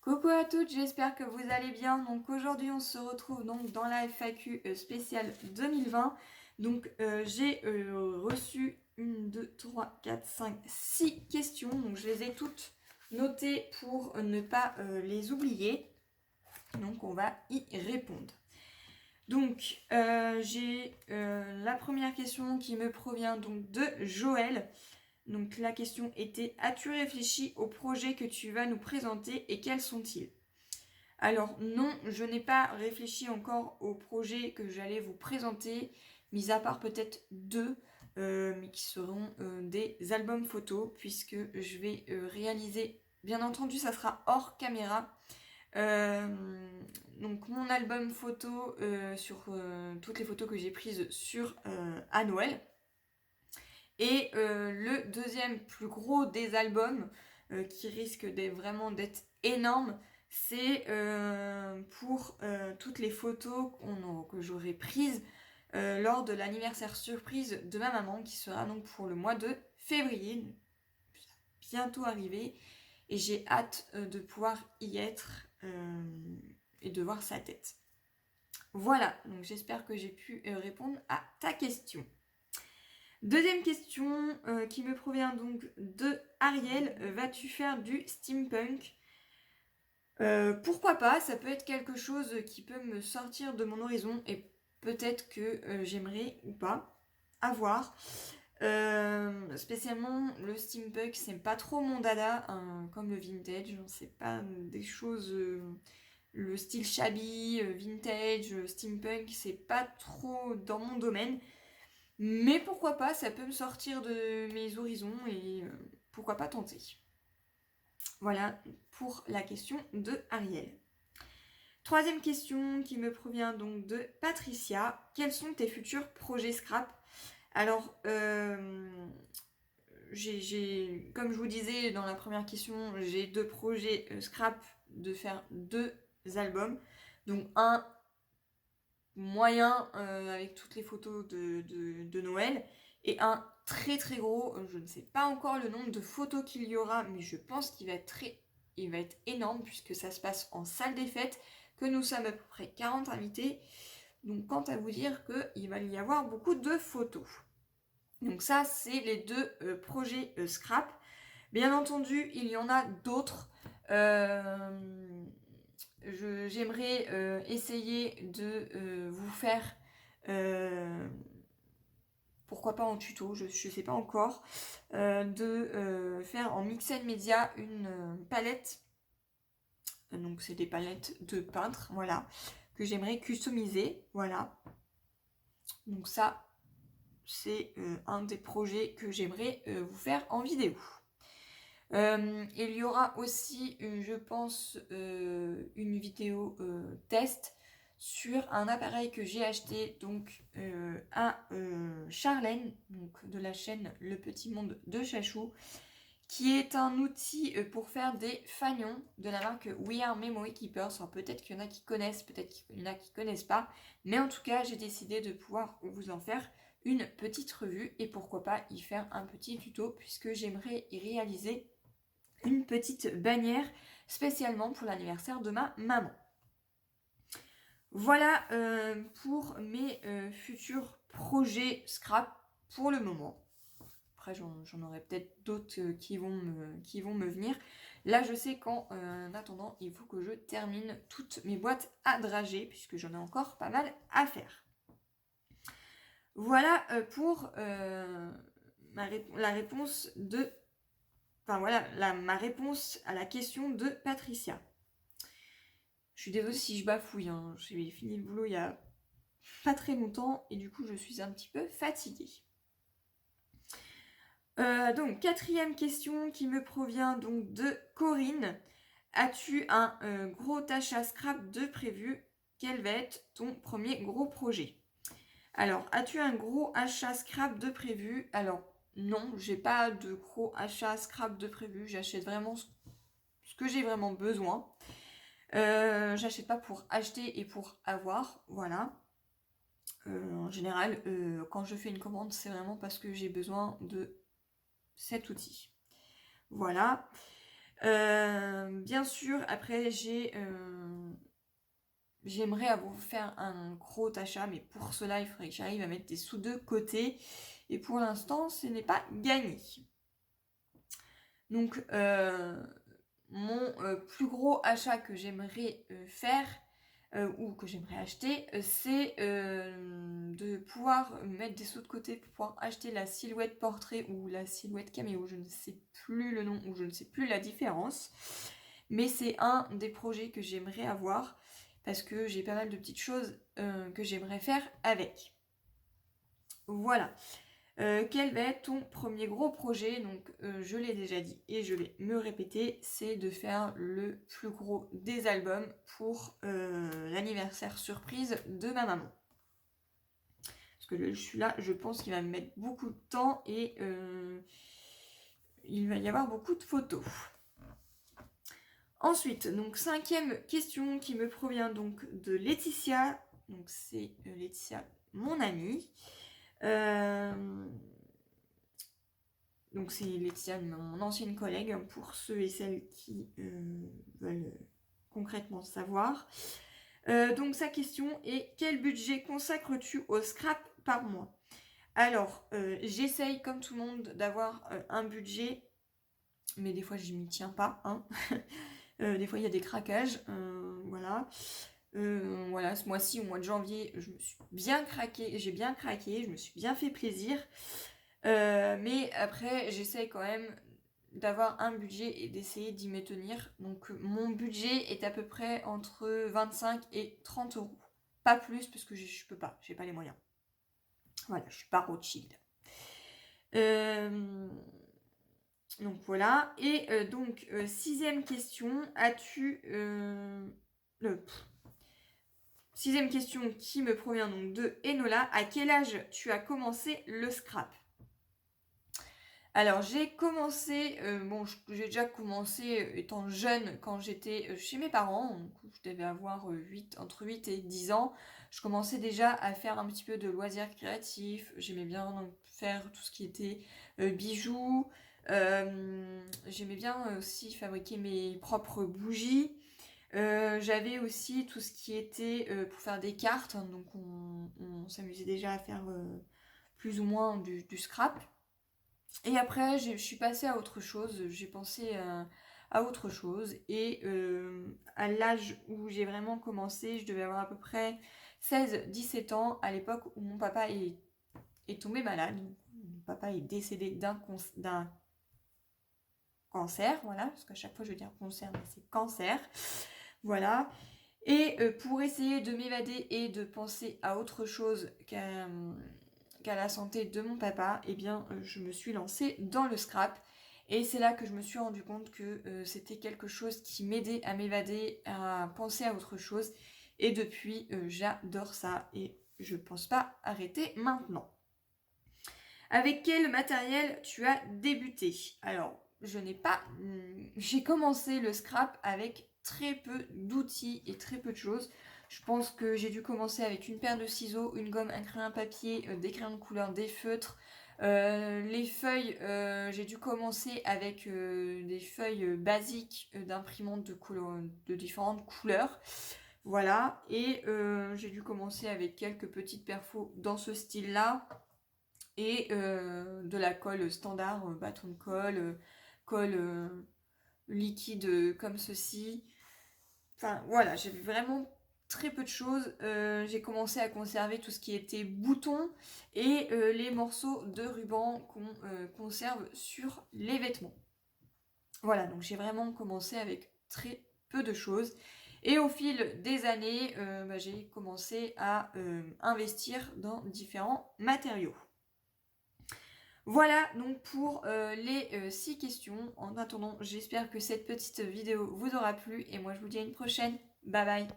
Coucou à toutes, j'espère que vous allez bien. Donc aujourd'hui on se retrouve donc dans la FAQ spéciale 2020. Donc j'ai reçu 1, 2, 3, 4, 5, 6 questions. Donc je les ai toutes notées pour ne pas les oublier. Donc on va y répondre. Donc j'ai la première question qui me provient donc de Joël. Donc la question était: as-tu réfléchi aux projets que tu vas nous présenter et quels sont-ils? Alors non, je n'ai pas réfléchi encore aux projets que j'allais vous présenter, mis à part peut-être deux, mais qui seront des albums photos, puisque je vais réaliser, bien entendu ça sera hors caméra, donc mon album photo sur toutes les photos que j'ai prises à Noël. Et le deuxième plus gros des albums, qui risque vraiment d'être énorme, c'est pour toutes les photos que j'aurai prises lors de l'anniversaire surprise de ma maman, qui sera donc pour le mois de février, bientôt arrivé, et j'ai hâte de pouvoir y être et de voir sa tête. Voilà, donc j'espère que j'ai pu répondre à ta question. Deuxième question qui me provient donc de Ariel: vas-tu faire du steampunk? Pourquoi pas, ça peut être quelque chose qui peut me sortir de mon horizon et peut-être que j'aimerais ou pas, à voir. Spécialement le steampunk, c'est pas trop mon dada, hein, comme le vintage, c'est pas des choses... le style shabby, vintage, steampunk, c'est pas trop dans mon domaine. Mais pourquoi pas, ça peut me sortir de mes horizons et pourquoi pas tenter. Voilà pour la question de Ariel. Troisième question qui me provient donc de Patricia: quels sont tes futurs projets scrap? Alors, comme je vous disais dans la première question, j'ai deux projets scrap de faire deux albums. Donc un moyen avec toutes les photos de Noël, et un très très gros, je ne sais pas encore le nombre de photos qu'il y aura, mais je pense qu'il va être énorme, puisque ça se passe en salle des fêtes, que nous sommes à peu près 40 invités, donc quant à vous dire qu'il va y avoir beaucoup de photos. Donc ça, c'est les deux projets scrap. Bien entendu, il y en a d'autres. J'aimerais essayer de vous faire, pourquoi pas en tuto, je sais pas encore, de faire en mix and media une palette. Donc c'est des palettes de peintre, voilà, que j'aimerais customiser, voilà. Donc ça, c'est un des projets que j'aimerais vous faire en vidéo. Il y aura aussi, je pense, une vidéo test sur un appareil que j'ai acheté donc à Charlène, donc de la chaîne Le Petit Monde de Chachou, qui est un outil pour faire des fanions de la marque We Are Memory Keepers. Alors peut-être qu'il y en a qui connaissent, peut-être qu'il y en a qui connaissent pas, mais en tout cas j'ai décidé de pouvoir vous en faire une petite revue et pourquoi pas y faire un petit tuto, puisque j'aimerais y réaliser une petite bannière spécialement pour l'anniversaire de ma maman. Voilà pour mes futurs projets scrap pour le moment. Après, j'en aurai peut-être d'autres qui vont me venir. Là, je sais qu'en attendant, il faut que je termine toutes mes boîtes à dragées, puisque j'en ai encore pas mal à faire. Voilà pour la réponse de... Enfin voilà, ma réponse à la question de Patricia. Je suis désolée si je bafouille, hein. J'ai fini le boulot il y a pas très longtemps et du coup je suis un petit peu fatiguée. Donc quatrième question qui me provient donc de Corinne: as-tu un gros achat scrap de prévu? Quel va être ton premier gros projet? Alors, as-tu un gros achat scrap de prévu? Alors non, j'ai pas de gros achat scrap de prévu, j'achète vraiment ce que j'ai vraiment besoin. J'achète pas pour acheter et pour avoir, voilà. En général, quand je fais une commande, c'est vraiment parce que j'ai besoin de cet outil. Voilà. Bien sûr, après j'aimerais vous faire un gros achat, mais pour cela il faudrait que j'arrive à mettre des sous de côté. Et pour l'instant, ce n'est pas gagné. Donc mon plus gros achat que j'aimerais faire ou que j'aimerais acheter, c'est de pouvoir mettre des sous de côté pour pouvoir acheter la silhouette portrait ou la silhouette caméo, je ne sais plus le nom ou je ne sais plus la différence. Mais c'est un des projets que j'aimerais avoir parce que j'ai pas mal de petites choses que j'aimerais faire avec. Voilà. Quel va être ton premier gros projet? Donc je l'ai déjà dit et je vais me répéter, c'est de faire le plus gros des albums pour l'anniversaire surprise de ma maman. Parce que celui-là, je pense qu'il va me mettre beaucoup de temps et il va y avoir beaucoup de photos. Ensuite, donc 5e question qui me provient donc de Laetitia. Donc c'est Laetitia, mon amie. Donc c'est Laetitia, mon ancienne collègue, pour ceux et celles qui veulent concrètement savoir. Donc sa question est: quel budget consacres-tu au scrap par mois? Alors, j'essaye comme tout le monde d'avoir un budget, mais des fois je m'y tiens pas. Hein. Des fois il y a des craquages, voilà. Voilà, ce mois-ci, au mois de janvier, je me suis bien craqué, j'ai bien craqué, je me suis bien fait plaisir. Mais après, j'essaye quand même d'avoir un budget et d'essayer d'y me tenir. Donc mon budget est à peu près entre 25 et 30 euros. Pas plus parce que je peux pas, j'ai pas les moyens. Voilà, je suis pas Rothschild. Donc voilà. Et donc, 6e question, as-tu... Sixième question qui me provient donc de Enola. À quel âge tu as commencé le scrap? Alors j'ai commencé, j'ai déjà commencé étant jeune quand j'étais chez mes parents, donc je devais avoir entre 8 et 10 ans. Je commençais déjà à faire un petit peu de loisirs créatifs, j'aimais bien donc, faire tout ce qui était bijoux, j'aimais bien aussi fabriquer mes propres bougies. J'avais aussi tout ce qui était pour faire des cartes, hein, donc on s'amusait déjà à faire plus ou moins du scrap. Et après, je suis passée à autre chose, j'ai pensé à autre chose. Et à l'âge où j'ai vraiment commencé, je devais avoir à peu près 16-17 ans, à l'époque où mon papa est tombé malade. Mon papa est décédé d'un cancer, voilà, parce qu'à chaque fois je veux dire cancer, mais c'est cancer. Voilà. Et pour essayer de m'évader et de penser à autre chose qu'à la santé de mon papa, eh bien, je me suis lancée dans le scrap. Et c'est là que je me suis rendu compte que c'était quelque chose qui m'aidait à m'évader, à penser à autre chose. Et depuis, j'adore ça et je pense pas arrêter maintenant. Avec quel matériel tu as débuté? Alors, j'ai commencé le scrap avec très peu d'outils et très peu de choses. Je pense que j'ai dû commencer avec une paire de ciseaux, une gomme, un crayon à papier, des crayons de couleur, des feutres. Les feuilles, j'ai dû commencer avec des feuilles basiques d'imprimantes de différentes couleurs. Voilà, et j'ai dû commencer avec quelques petites perfos dans ce style-là et de la colle standard, bâton de colle, colle liquide comme ceci. Enfin voilà, j'avais vraiment très peu de choses. J'ai commencé à conserver tout ce qui était boutons et les morceaux de ruban qu'on conserve sur les vêtements. Voilà, donc j'ai vraiment commencé avec très peu de choses. Et au fil des années, j'ai commencé à investir dans différents matériaux. Voilà donc pour les 6 questions. En attendant, j'espère que cette petite vidéo vous aura plu et moi je vous dis à une prochaine. Bye bye.